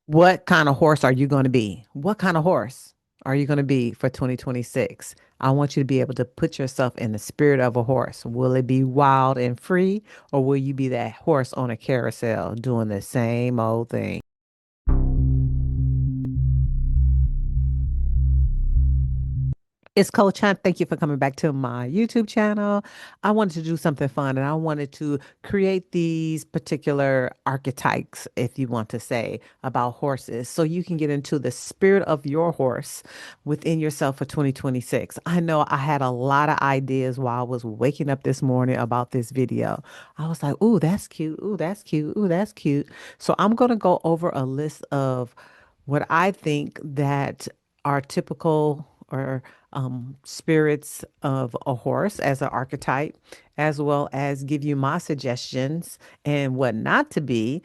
What kind of horse are you going to be? What kind of horse are you going to be for 2026? I want you to be able to put yourself in the spirit of a horse. Will it be wild and free, or will you be that horse on a carousel doing the same old thing? It's Coach Hunt. Thank you for coming back to my YouTube channel. I wanted to do something fun and I wanted to create these particular archetypes, if you want to say, about horses so you can get into the spirit of your horse within yourself for 2026. I know I had a lot of ideas while I was waking up this morning about this video. I was like, ooh, that's cute. Ooh, that's cute. Ooh, that's cute. So I'm going to go over a list of what I think that are typical or spirits of a horse as an archetype, as well as give you my suggestions and what not to be,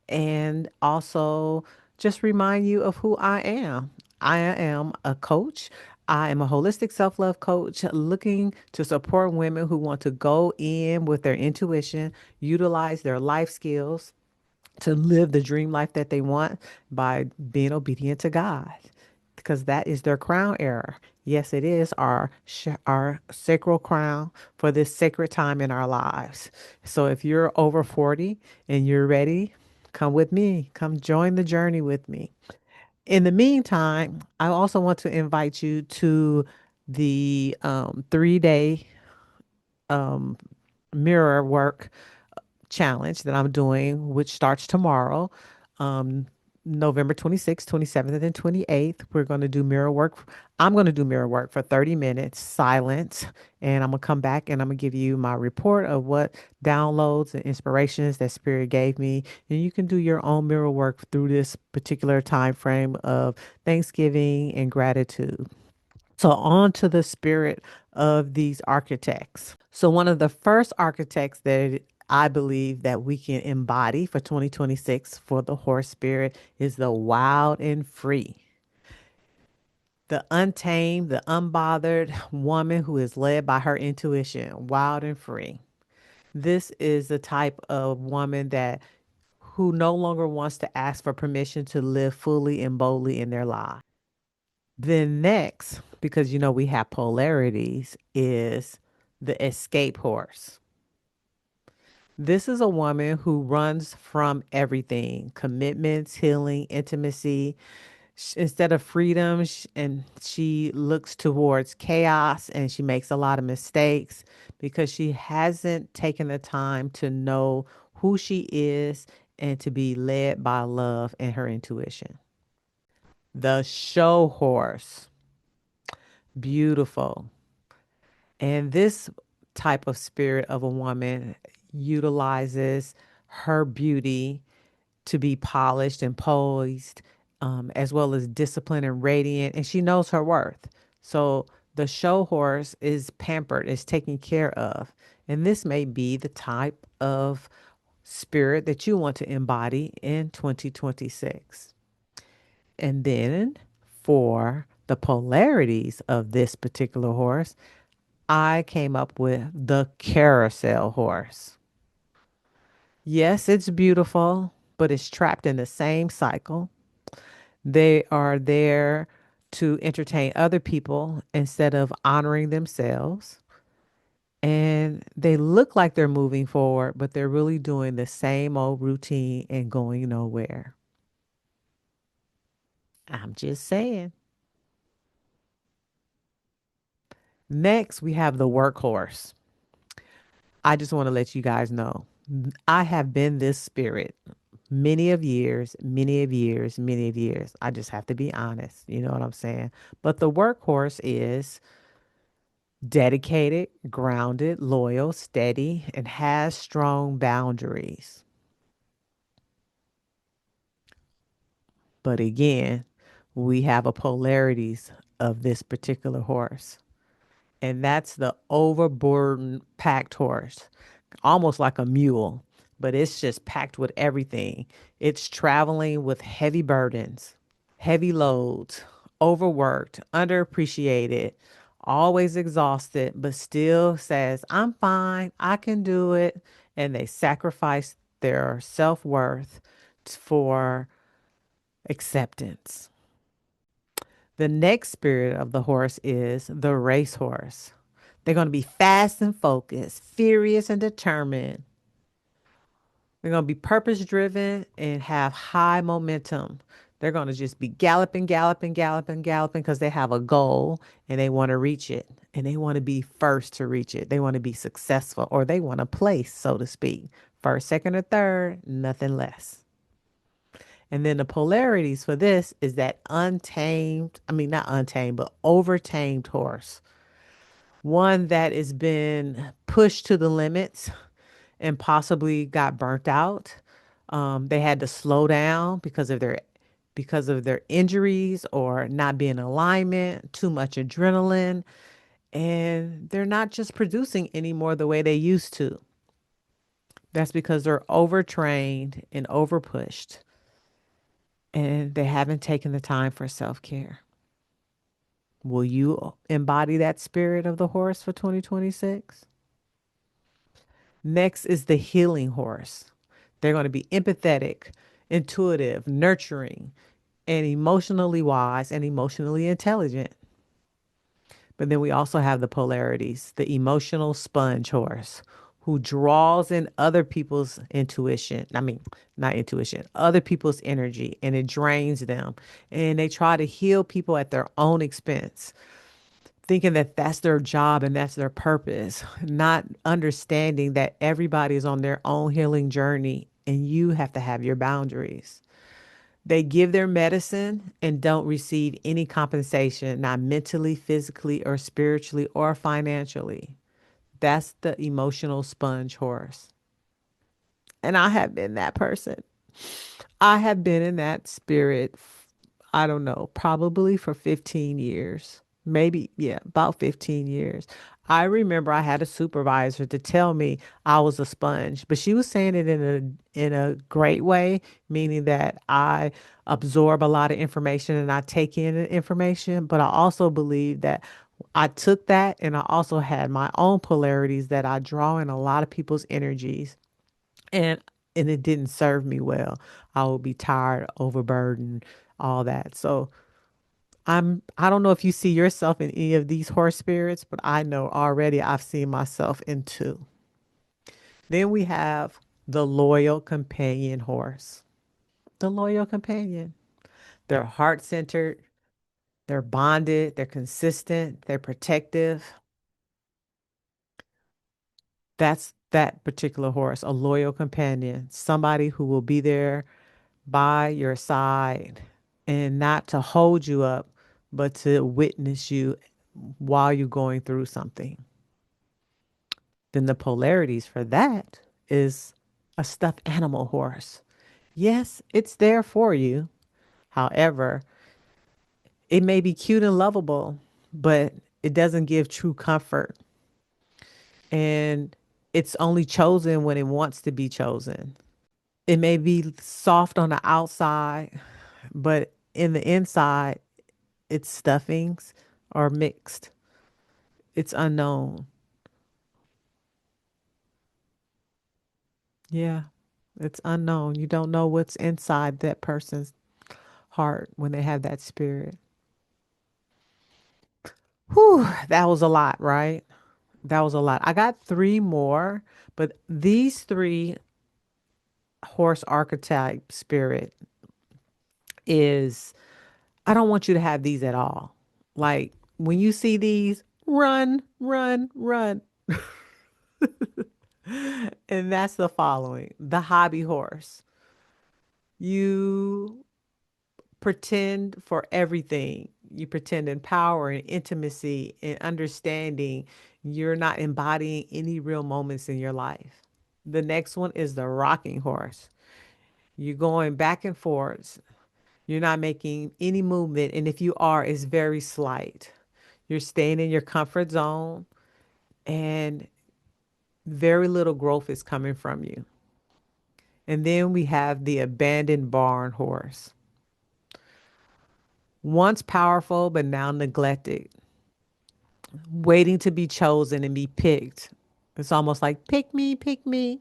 and also just remind you of who I am. I am a coach. I am a holistic self love coach looking to support women who want to go in with their intuition, utilize their life skills to live the dream life that they want by being obedient to God, because that is their crown era. Yes, it is our sacral crown for this sacred time in our lives. So if you're over 40 and you're ready, come with me. Come join the journey with me. In the meantime, I also want to invite you to the 3-day mirror work challenge that I'm doing, which starts tomorrow, um, November 26th, 27th, and 28th. We're going to do mirror work. I'm going to do mirror work for 30 minutes, silence, and I'm going to come back and I'm going to give you my report of what downloads and inspirations that Spirit gave me. And you can do your own mirror work through this particular time frame of Thanksgiving and gratitude. So, on to the spirit of these architects. So, one of the first architects that I believe that we can embody for 2026 for the horse spirit is the wild and free, the untamed, the unbothered woman who is led by her intuition, wild and free. This is the type of woman that who no longer wants to ask for permission to live fully and boldly in their lives. Then next, because we have polarities, is the escape horse. This is a woman who runs from everything: commitments, healing, intimacy. Instead of freedom, and she looks towards chaos and she makes a lot of mistakes because she hasn't taken the time to know who she is and to be led by love and her intuition. The show horse. Beautiful. And this type of spirit of a woman utilizes her beauty to be polished and poised, as well as disciplined and radiant, and she knows her worth. So the show horse is pampered, is taken care of. And this may be the type of spirit that you want to embody in 2026. And then for the polarities of this particular horse, I came up with the carousel horse. Yes, it's beautiful, but it's trapped in the same cycle. They are there to entertain other people instead of honoring themselves. And they look like they're moving forward, but they're really doing the same old routine and going nowhere. I'm just saying. Next, we have the workhorse. I just want to let you guys know I have been this spirit many of years, many of years, many of years. I just have to be honest. You know what I'm saying? But the workhorse is dedicated, grounded, loyal, steady, and has strong boundaries. But again, we have a polarities of this particular horse, and that's the overburdened packed horse, almost like a mule, but it's just packed with everything. It's traveling with heavy burdens, heavy loads, overworked, underappreciated, always exhausted, but still says, I'm fine, I can do it. And they sacrifice their self worth for acceptance. The next spirit of the horse is the race horse. They're going to be fast and focused, furious and determined. They're going to be purpose driven and have high momentum. They're going to just be galloping, galloping, galloping, galloping because they have a goal and they want to reach it. And they want to be first to reach it. They want to be successful or they want to place, so to speak. First, second, or third, nothing less. And then the polarities for this is that untamed, I mean, not untamed, but overtamed horse. One that has been pushed to the limits and possibly got burnt out. They had to slow down because of their injuries or not being in alignment, too much adrenaline, and they're not just producing anymore the way they used to. That's because they're overtrained and overpushed, and they haven't taken the time for self care. Will you embody that spirit of the horse for 2026? Next is the healing horse. They're going to be empathetic, intuitive, nurturing, and emotionally wise and emotionally intelligent. But then we also have the polarities, the emotional sponge horse, who draws in other people's intuition. I mean, not intuition, other people's energy, and it drains them. And they try to heal people at their own expense, thinking that that's their job and that's their purpose, not understanding that everybody is on their own healing journey and you have to have your boundaries. They give their medicine and don't receive any compensation, not mentally, physically, or spiritually, or financially. That's the emotional sponge horse. And I have been that person. I have been in that spirit, I don't know, probably for 15 years. Maybe, yeah, about 15 years. I remember I had a supervisor to tell me I was a sponge, but she was saying it in a great way, meaning that I absorb a lot of information and I take in the information, but I also believe that I took that and I also had my own polarities that I draw in a lot of people's energies and it didn't serve me well. I would be tired, overburdened, all that. So I don't know if you see yourself in any of these horse spirits, but I know already I've seen myself in two. Then we have the loyal companion horse. The loyal companion. They're heart-centered, they're bonded, they're consistent, they're protective. That's that particular horse, a loyal companion, somebody who will be there by your side and not to hold you up, but to witness you while you're going through something. Then the polarities for that is a stuffed animal horse. Yes, it's there for you. However, it may be cute and lovable, but it doesn't give true comfort. And it's only chosen when it wants to be chosen. It may be soft on the outside, but in the inside, its stuffings are mixed. It's unknown. Yeah, it's unknown. You don't know what's inside that person's heart when they have that spirit. Whew, that was a lot, right? That was a lot. I got three more, but these three horse archetype spirit is, I don't want you to have these at all. Like when you see these, run, run, run. And that's the following: the hobby horse. You pretend for everything. You pretend in power and intimacy and understanding. You're not embodying any real moments in your life. The next one is the rocking horse. You're going back and forth. You're not making any movement. And if you are, it's very slight. You're staying in your comfort zone and very little growth is coming from you. And then we have the abandoned barn horse. Once powerful, but now neglected, waiting to be chosen and be picked. It's almost like pick me,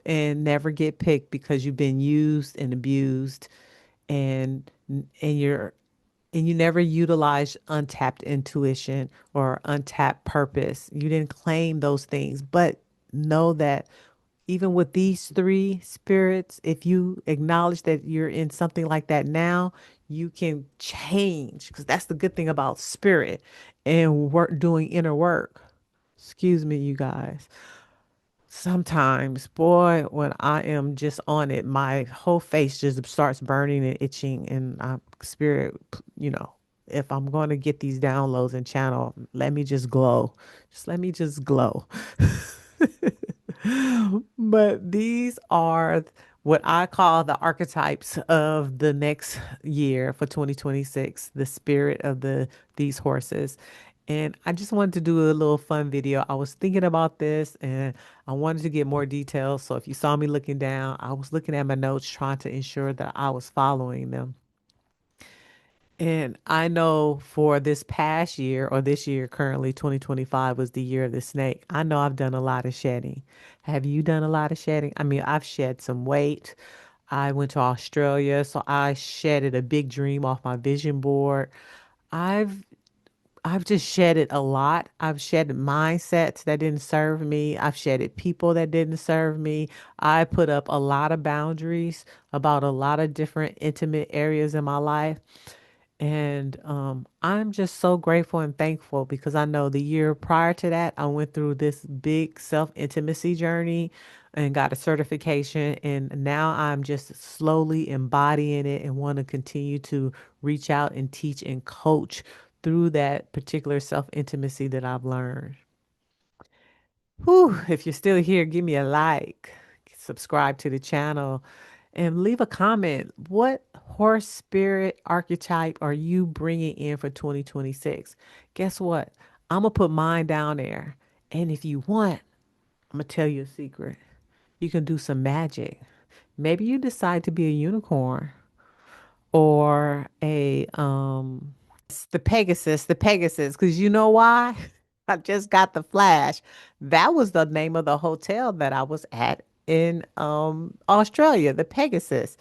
and never get picked because you've been used and abused and and you're and you never utilize untapped intuition or untapped purpose. You didn't claim those things, but know that even with these three spirits, if you acknowledge that you're in something like that now, you can change, because that's the good thing about spirit and work doing inner work. Excuse me, you guys. Sometimes, boy, when I am just on it, my whole face just starts burning and itching, and I spirit, if I'm going to get these downloads and channel, let me just glow. Just let me just glow. But these are what I call the archetypes of the next year for 2026, the spirit of these horses. And I just wanted to do a little fun video. I was thinking about this and I wanted to get more details. So if you saw me looking down, I was looking at my notes trying to ensure that I was following them. And I know for this past year, or this year currently, 2025 was the year of the snake. I know I've done a lot of shedding. Have you done a lot of shedding? I mean, I've shed some weight. I went to Australia, so I shedded a big dream off my vision board. I've I've just shedded a lot. I've shedded mindsets that didn't serve me. I've shedded people that didn't serve me. I put up a lot of boundaries about a lot of different intimate areas in my life. And I'm just so grateful and thankful because I know the year prior to that, I went through this big self intimacy journey and got a certification. And now I'm just slowly embodying it and want to continue to reach out and teach and coach through that particular self intimacy that I've learned. Whew, if you're still here, give me a like, subscribe to the channel, and leave a comment. What horse spirit archetype are you bringing in for 2026? Guess what? I'm going to put mine down there. And if you want, I'm going to tell you a secret. You can do some magic. Maybe you decide to be a unicorn or the Pegasus, because you know why? I just got the flash. That was the name of the hotel that I was at in Australia, the Pegasus.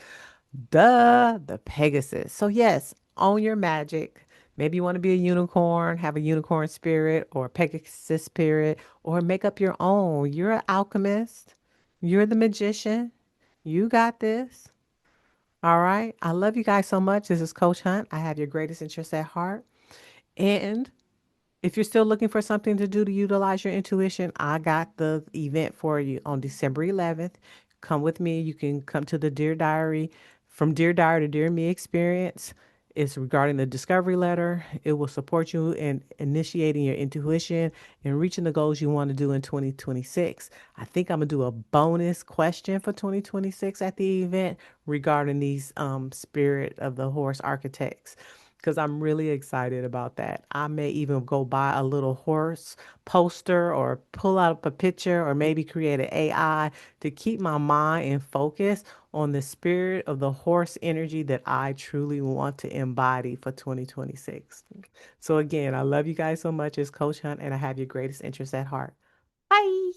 The Pegasus. So yes, own your magic. Maybe you want to be a unicorn, have a unicorn spirit or a Pegasus spirit, or make up your own. You're an alchemist. You're the magician. You got this. All right. I love you guys so much. This is Coach Hunt. I have your greatest interest at heart. And if you're still looking for something to do to utilize your intuition, I got the event for you on December 11th. Come with me. You can come to the Dear Diary, from Dear Diary to Dear Me experience. It's regarding the discovery letter. It will support you in initiating your intuition and reaching the goals you want to do in 2026. I think I'm going to do a bonus question for 2026 at the event regarding these spirit of the horse architects, because I'm really excited about that. I may even go buy a little horse poster or pull out a picture or maybe create an AI to keep my mind and focus on the spirit of the horse energy that I truly want to embody for 2026. So again, I love you guys so much. It's Coach Hunt and I have your greatest interest at heart. Bye.